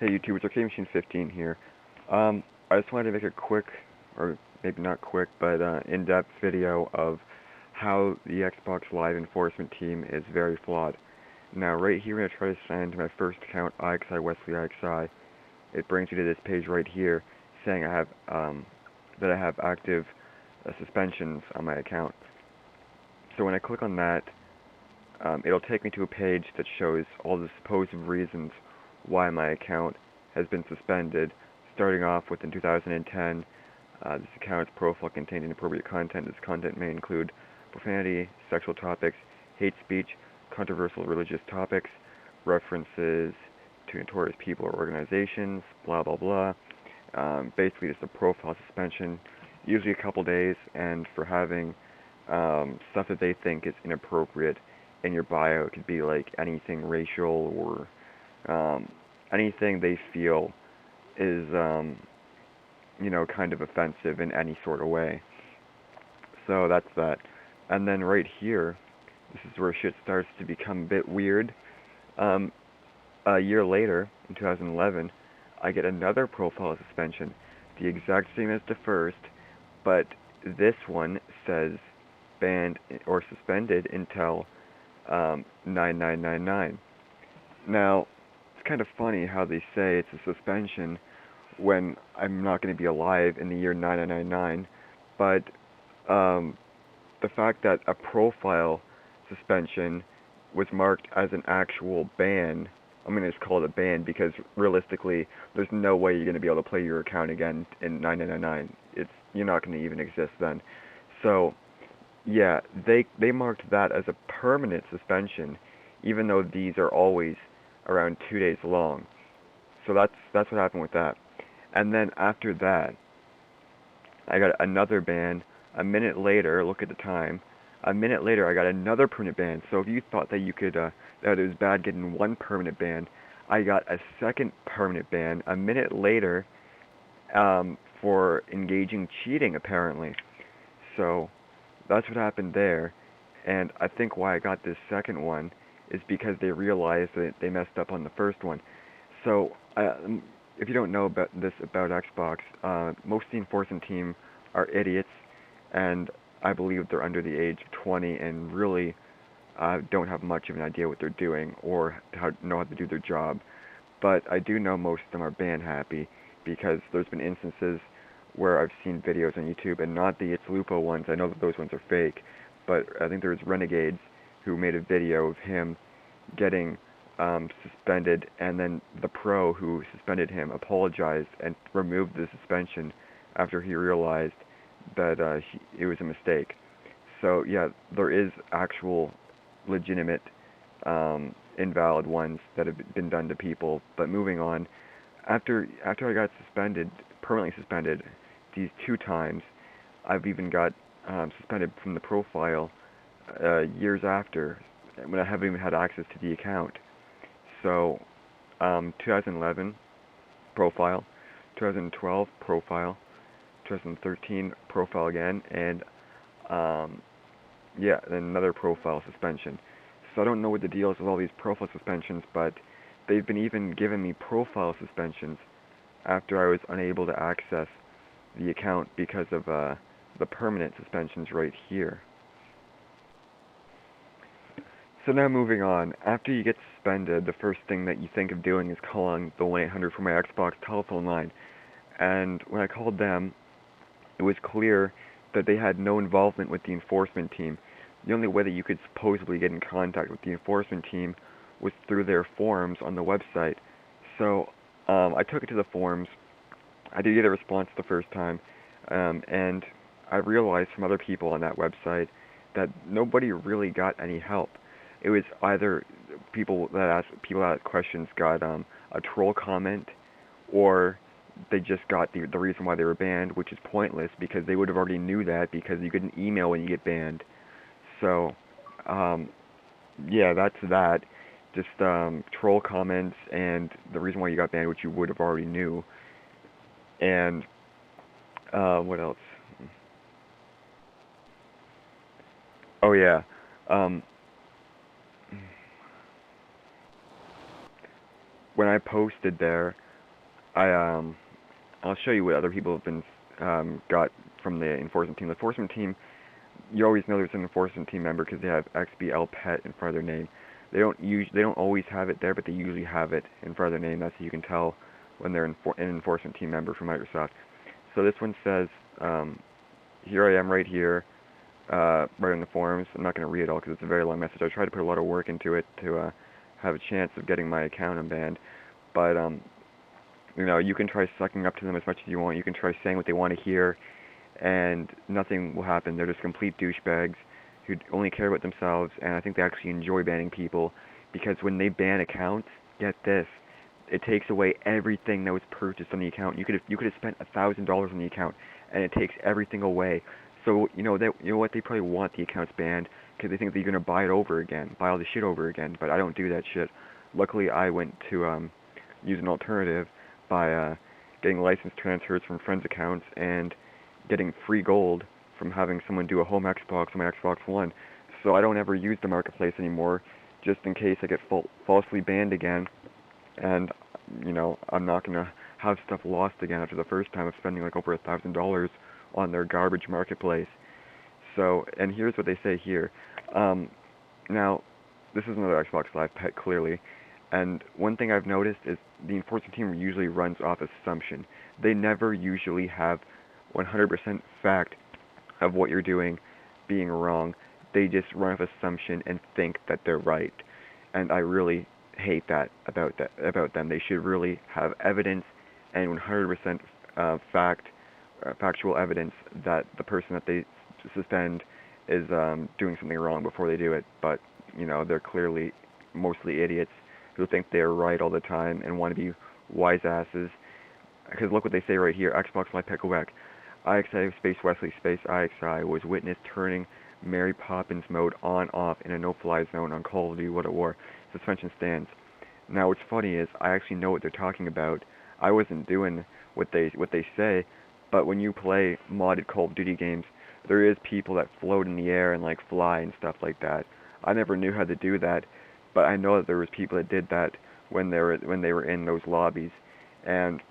Hey YouTube, it's Machine15 here. I just wanted to make a quick, or maybe not quick, but in-depth video of how the Xbox Live enforcement team is very flawed. Now, right here, when I try to sign into my first account, IXI Wesley IXI, it brings me to this page right here, saying I have that I have active suspensions on my account. So when I click on that, it'll take me to a page that shows all the supposed reasons why my account has been suspended, starting off with in 2010, this account's profile contained inappropriate content. This content may include profanity, sexual topics, hate speech, controversial religious topics, references to notorious people or organizations, blah blah blah. Basically just a profile suspension, usually a couple days, and for having stuff that they think is inappropriate in your bio. It could be like anything racial or anything they feel is, kind of offensive in any sort of way. So that's that. And then right here, this is where shit starts to become a bit weird. A year later, in 2011, I get another profile suspension, the exact same as the first, but this one says banned or suspended until 9999. Now, it's kind of funny how they say it's a suspension when I'm not going to be alive in the year 9999, but the fact that a profile suspension was marked as an actual ban, I'm going to just call it a ban because realistically, there's no way you're going to be able to play your account again in 9999. You're not going to even exist then. So, yeah, they marked that as a permanent suspension, even though these are always around 2 days long. So that's what happened with that. And then after that, I got another ban. A minute later, look at the time. A minute later, I got another permanent ban. So if you thought that you could that it was bad getting one permanent ban, I got a second permanent ban a minute later for engaging cheating, apparently. So that's what happened there. And I think why I got this second one is because they realized that they messed up on the first one. So if you don't know about Xbox, most of the enforcement team are idiots, and I believe they're under the age of 20 and really don't have much of an idea what they're doing or know how to do their job. But I do know most of them are ban happy because there's been instances where I've seen videos on YouTube, and not the It's Lupo ones. I know that those ones are fake, but I think there's Renegades who made a video of him getting suspended, and then the pro who suspended him apologized and removed the suspension after he realized that it was a mistake. So yeah, there is actual legitimate invalid ones that have been done to people. But moving on, after I got permanently suspended these 2 times, I've even got suspended from the profile years after, when I haven't even had access to the account. So 2011 profile, 2012 profile, 2013 profile again, and yeah, then another profile suspension. So I don't know what the deal is with all these profile suspensions, but they've been even giving me profile suspensions after I was unable to access the account because of the permanent suspensions right here. So now moving on, after you get suspended, the first thing that you think of doing is calling the 1-800 for my Xbox telephone line. And when I called them, it was clear that they had no involvement with the enforcement team. The only way that you could supposedly get in contact with the enforcement team was through their forums on the website. So I took it to the forums. I did get a response the first time, and I realized from other people on that website that nobody really got any help. It was either people that asked questions got a troll comment, or they just got the reason why they were banned, which is pointless because they would have already knew that because you get an email when you get banned. So yeah, that's that. Just troll comments and the reason why you got banned, which you would have already knew. And what else? Oh yeah. When I posted there, I'll show you what other people have been got from the enforcement team. The enforcement team, you always know there's an enforcement team member because they have XBLPET in front of their name. They don't always have it there, but they usually have it in front of their name. That's how you can tell when they're an enforcement team member from Microsoft. So this one says, here I am right here, right on the forums. I'm not going to read it all because it's a very long message. I tried to put a lot of work into it to have a chance of getting my account unbanned, but you can try sucking up to them as much as you want. You can try saying what they want to hear, and nothing will happen. They're just complete douchebags who only care about themselves, and I think they actually enjoy banning people, because when they ban accounts, get this, it takes away everything that was purchased on the account. You could have spent $1,000 on the account, and it takes everything away. So what, they probably want the accounts banned because they think that you're gonna buy it over again, buy all the shit over again. But I don't do that shit. Luckily, I went to use an alternative by getting license transfers from friends' accounts and getting free gold from having someone do a home Xbox on my Xbox One. So I don't ever use the marketplace anymore, just in case I get falsely banned again. And I'm not gonna have stuff lost again after the first time of spending like over $1,000 on their garbage marketplace. So, and here's what they say here. Now, this is another Xbox Live pet, clearly. And one thing I've noticed is the enforcement team usually runs off assumption. They never usually have 100% fact of what you're doing being wrong. They just run off assumption and think that they're right. And I really hate that about them. They should really have evidence and 100% factual evidence that the person that they suspend is doing something wrong before they do it. But they're clearly mostly idiots who think they're right all the time and want to be wise asses. Because look what they say right here: Xbox Live Pet Quebec, IXI space Wesley space IXI was witness turning Mary Poppins mode on/off in a no-fly zone on Call of Duty World at War. Suspension stands. Now what's funny is I actually know what they're talking about. I wasn't doing what they say, but when you play modded Call of Duty games, there is people that float in the air and like fly and stuff like that. I never knew how to do that, but I know that there was people that did that when they were in those lobbies, and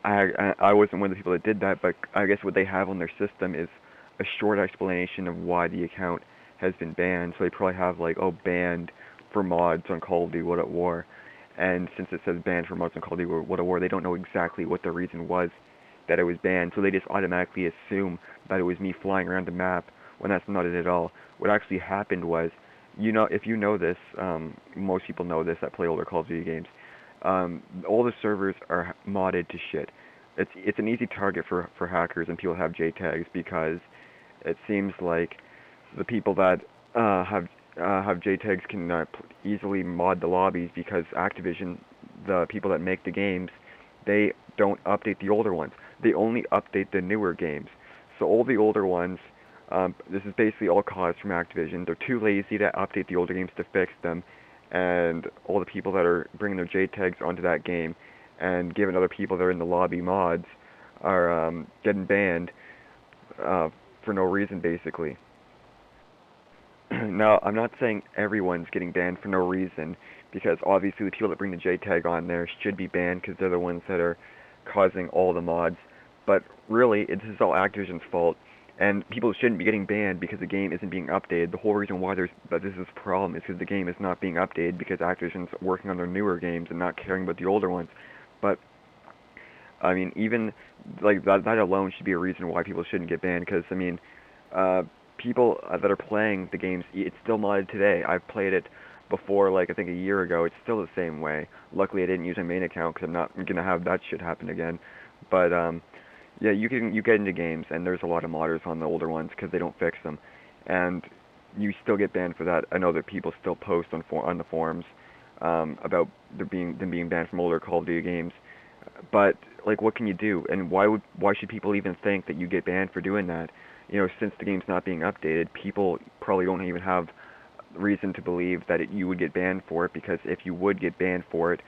I wasn't one of the people that did that. But I guess what they have on their system is a short explanation of why the account has been banned. So they probably have like, oh, banned for mods on Call of Duty World at War, and since it says banned for mods on Call of Duty World at War, they don't know exactly what the reason was that it was banned, so they just automatically assume that it was me flying around the map when that's not it at all. What actually happened was, if you know this, most people know this that play older Call of Duty games, all the servers are modded to shit. It's an easy target for hackers and people that have JTags, because it seems like the people that have JTags can easily mod the lobbies, because Activision, the people that make the games, they don't update the older ones. They only update the newer games. So all the older ones, this is basically all caused from Activision. They're too lazy to update the older games to fix them, and all the people that are bringing their JTags onto that game and giving other people that are in the lobby mods are getting banned for no reason, basically. Now, I'm not saying everyone's getting banned for no reason, because obviously the people that bring the JTAG on there should be banned because they're the ones that are causing all the mods. But really, this is all Activision's fault, and people shouldn't be getting banned because the game isn't being updated. The whole reason why this is a problem is because the game is not being updated, because Activision's working on their newer games and not caring about the older ones. But I mean, even like that alone should be a reason why people shouldn't get banned. Because I mean, people that are playing the games, it's still modded today. I've played it before, like I think a year ago. It's still the same way. Luckily, I didn't use my main account because I'm not gonna have that shit happen again. But yeah, you get into games, and there's a lot of modders on the older ones because they don't fix them, and you still get banned for that. I know that people still post on the forums about them being banned from older Call of Duty games. But like, what can you do? And why should people even think that you get banned for doing that? Since the game's not being updated, people probably don't even have reason to believe that you would get banned for it, because if you would get banned for it,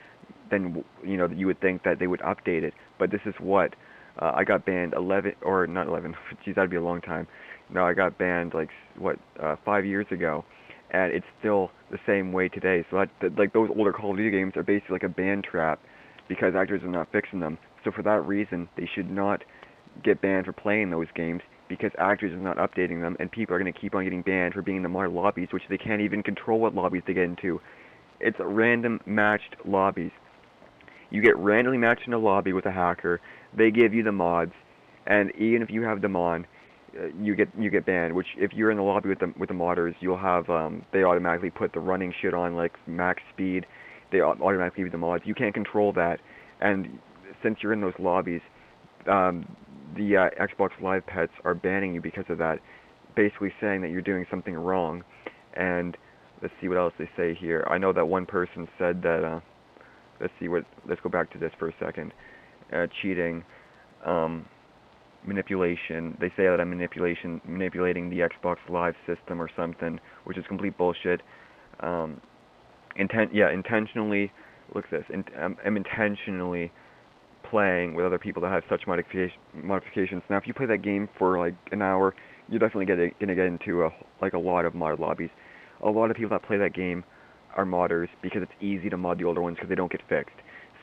then you would think that they would update it. But this is what I got banned 11, or not 11. Geez, that'd be a long time. No, I got banned like 5 years ago, and it's still the same way today. So like those older Call of Duty games are basically like a ban trap because Activision is not fixing them. So for that reason, they should not get banned for playing those games because Activision is not updating them, and people are going to keep on getting banned for being in the mod lobbies, which they can't even control what lobbies they get into. It's random matched lobbies. You get randomly matched in a lobby with a hacker. They give you the mods, and even if you have them on, you get banned. Which if you're in the lobby with the modders, you'll have they automatically put the running shit on like max speed. They automatically give you the mods. You can't control that, and since you're in those lobbies, the Xbox Live pets are banning you because of that, basically saying that you're doing something wrong. And let's see what else they say here. I know that one person said that. Let's go back to this for a second. Cheating, manipulation. They say that I'm manipulating the Xbox Live system or something, which is complete bullshit. Intentionally. Look at this. I'm intentionally playing with other people that have such modifications. Now, if you play that game for like an hour, you're definitely gonna get into a lot of mod lobbies. A lot of people that play that game are modders because it's easy to mod the older ones because they don't get fixed.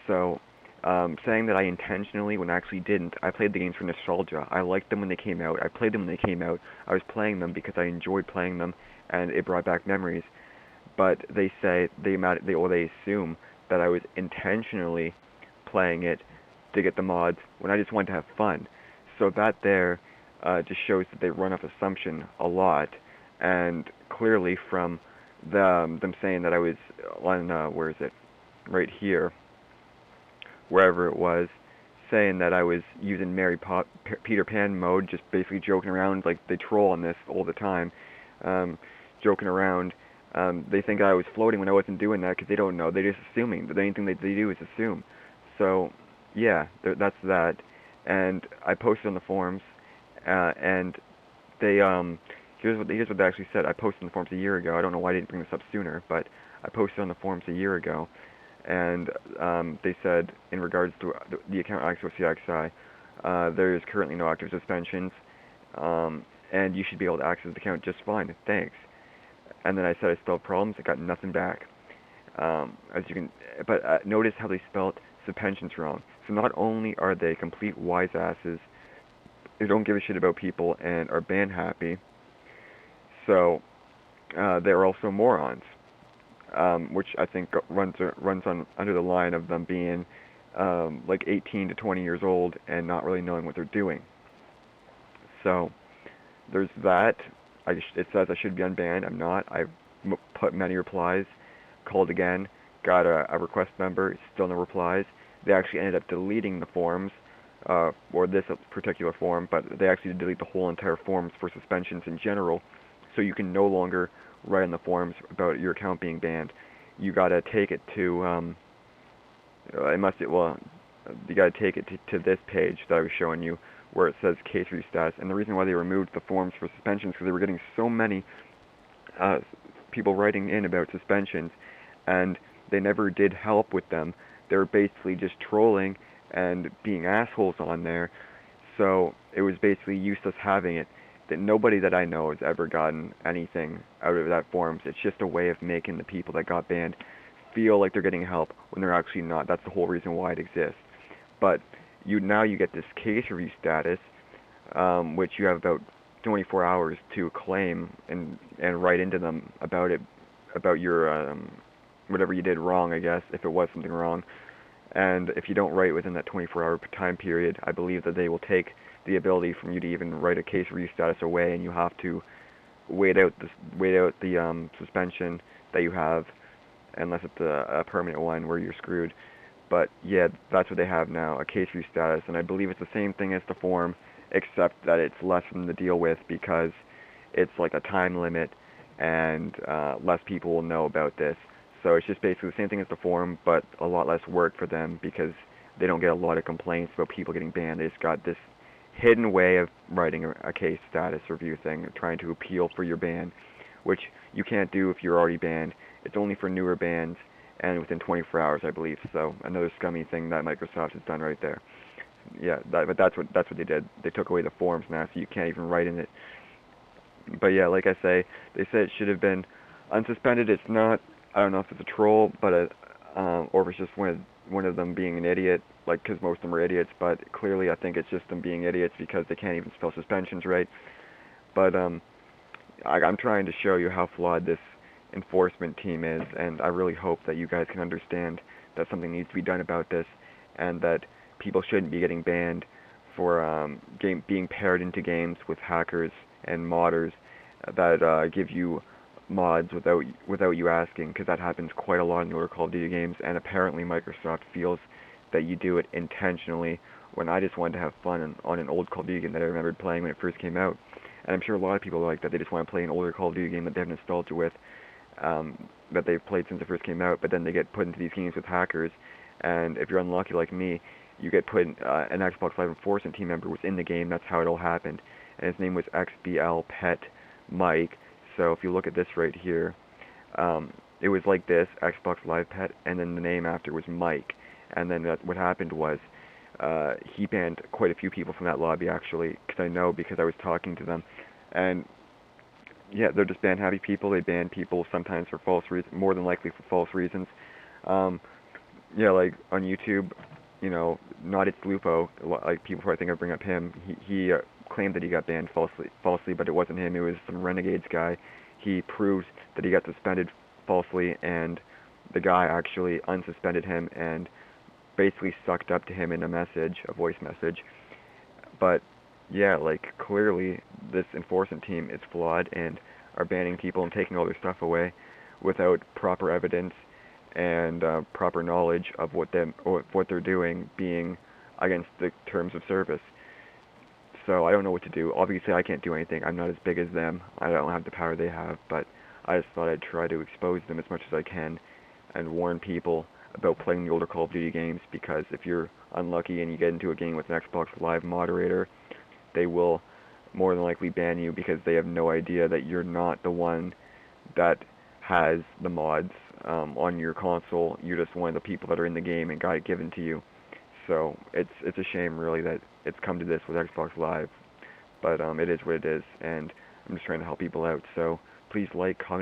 So, saying that I intentionally, when I actually didn't, I played the games for nostalgia. I liked them when they came out. I played them when they came out. I was playing them because I enjoyed playing them, and it brought back memories. But they say they assume that I was intentionally playing it to get the mods when I just wanted to have fun. So that there just shows that they run off assumption a lot, and clearly from them saying that I was on, where is it, right here, wherever it was, saying that I was using Peter Pan mode, just basically joking around, like they troll on this all the time, joking around. They think I was floating when I wasn't doing that because they don't know. They're just assuming. The only thing that they do is assume. So, yeah, that's that. And I posted on the forums, and they, here's what they actually said. I posted on the forums a year ago. I don't know why I didn't bring this up sooner, but I posted on the forums a year ago, and they said, in regards to the account XOCXI, there is currently no active suspensions, and you should be able to access the account just fine. Thanks. And then I said I still have problems. I got nothing back. As you can, but notice how they spelled suspensions wrong. So not only are they complete wise asses, they don't give a shit about people and are ban happy. So they're also morons, which I think runs on under the line of them being like 18 to 20 years old and not really knowing what they're doing. So there's that. It says I should be unbanned. I'm not. I've put many replies, called again, got a request number, still no replies. They actually ended up deleting the forums, or this particular forum, but they actually delete the whole entire forums for suspensions in general, so you can no longer write on the forums about your account being banned. You gotta take it to, you gotta take it to this page that I was showing you, where it says case review status. And the reason why they removed the forums for suspensions is because they were getting so many people writing in about suspensions, and they never did help with them. They were basically just trolling and being assholes on there, so it was basically useless having it. That nobody that I know has ever gotten anything out of that forums. It's just a way of making the people that got banned feel like they're getting help when they're actually not. That's the whole reason why it exists. But now you get this case review status, which you have about 24 hours to claim and write into them about it, about your whatever you did wrong, I guess, if it was something wrong. And if you don't write within that 24-hour time period, I believe that they will take the ability from you to even write a case review status away, and you have to wait out the suspension that you have, unless it's a permanent one where you're screwed. But yeah, that's what they have now, a case review status, and I believe it's the same thing as the forum, except that it's less than to deal with because it's like a time limit, and less people will know about this. So it's just basically the same thing as the forum, but a lot less work for them because they don't get a lot of complaints about people getting banned. They just got this hidden way of writing a case status review thing, trying to appeal for your ban, which you can't do if you're already banned. It's only for newer bans and within 24 hours, I believe. So another scummy thing that Microsoft has done right there. Yeah, but that's what they did. They took away the forums now, so you can't even write in it. But yeah, like I say, they said it should have been unsuspended. It's not. I don't know if it's a troll, but or if it's just one of one of them being an idiot, like, because most of them are idiots, but clearly I think it's just them being idiots because they can't even spell suspensions right. But I'm trying to show you how flawed this enforcement team is, and I really hope that you guys can understand that something needs to be done about this, and that people shouldn't be getting banned for being paired into games with hackers and modders that give you mods without you asking, because that happens quite a lot in the older Call of Duty games, and apparently Microsoft feels that you do it intentionally, when I just wanted to have fun on an old Call of Duty game that I remembered playing when it first came out. And I'm sure a lot of people are like that. They just want to play an older Call of Duty game that they have nostalgia with, that they've played since it first came out, but then they get put into these games with hackers, and if you're unlucky like me, you get put in, an Xbox Live Enforcement team member was in the game. That's how it all happened, and his name was XBLPET Mike. So if you look at this right here, it was like this, Xbox Live Pet, and then the name after was Mike. And then what happened was, he banned quite a few people from that lobby, actually, because I know, because I was talking to them. And yeah, they're just ban happy people. They ban people sometimes for false reasons, more than likely for false reasons. Yeah, like on YouTube, not it's Lupo. Like, people probably think I bring up him. He claimed that he got banned falsely, but it wasn't him. It was some Renegades guy. He proved that he got suspended falsely, and the guy actually unsuspended him and basically sucked up to him in a voice message. But yeah, like, clearly this enforcement team is flawed and are banning people and taking all their stuff away without proper evidence and proper knowledge of what they're doing, being against the terms of service. So I don't know what to do. Obviously, I can't do anything. I'm not as big as them. I don't have the power they have, but I just thought I'd try to expose them as much as I can and warn people about playing the older Call of Duty games, because if you're unlucky and you get into a game with an Xbox Live moderator, they will more than likely ban you because they have no idea that you're not the one that has the mods on your console. You're just one of the people that are in the game and got it given to you. So it's a shame, really, that it's come to this with Xbox Live, but it is what it is, and I'm just trying to help people out. So please like, comment,